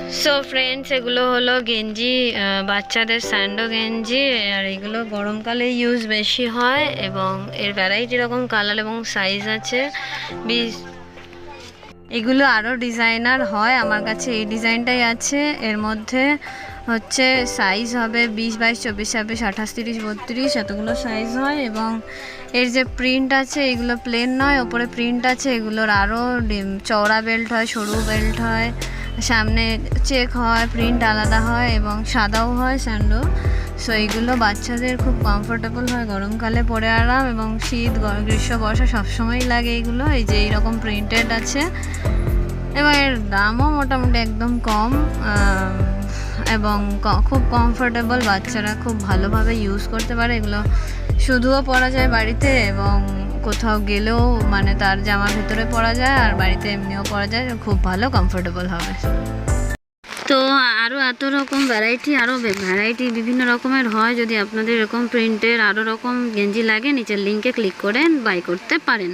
So friends, এগুলো হলো গেঞ্জি, বাচ্চাদের স্যান্ডো গেঞ্জি। আর এগুলো গরমকালে ইউজ বেশি হয় এবং এর ভ্যারাইটি রকম কালার এবং সাইজ আছে। এগুলো আরও ডিজাইনার হয়, আমার কাছে এই ডিজাইনটাই আছে। এর মধ্যে হচ্ছে সাইজ হবে 20, 22, 24, 26, 28, 30, 32 এতগুলো সাইজ হয়। এবং এর যে প্রিন্ট আছে এগুলো প্লেন নয়, ওপরে প্রিন্ট আছে। এগুলোর আরও চওড়া বেল্ট হয়, সরু বেল্ট হয়, সামনে চেক হয়, প্রিন্ট আলাদা হয় এবং সাদাও হয় স্যান্ডো। সো এইগুলো বাচ্চাদের খুব কমফোর্টেবল হয়, গরমকালে পরে আরাম, এবং শীত, গ্রীষ্ম, বর্ষা সবসময়ই লাগে এইগুলো। এই যে এইরকম প্রিন্টেড আছে এবং এর দামও মোটামুটি একদম কম এবং খুব কমফোর্টেবল, বাচ্চারা খুব ভালোভাবে ইউজ করতে পারে। এগুলো শুধুও পরা যায় বাড়িতে এবং কোথাও গেলেও মানে তার জামার ভেতরে পরা যায়, আর বাড়িতে এমনিও পরা যায়, খুব ভালো কমফোর্টেবল হবে। তো আরও এত রকম ভ্যারাইটি, বিভিন্ন রকমের হয়। যদি আপনাদের এরকম প্রিন্টের আরও রকম গেঞ্জি লাগে, নিচের লিঙ্কে ক্লিক করে বাই করতে পারেন।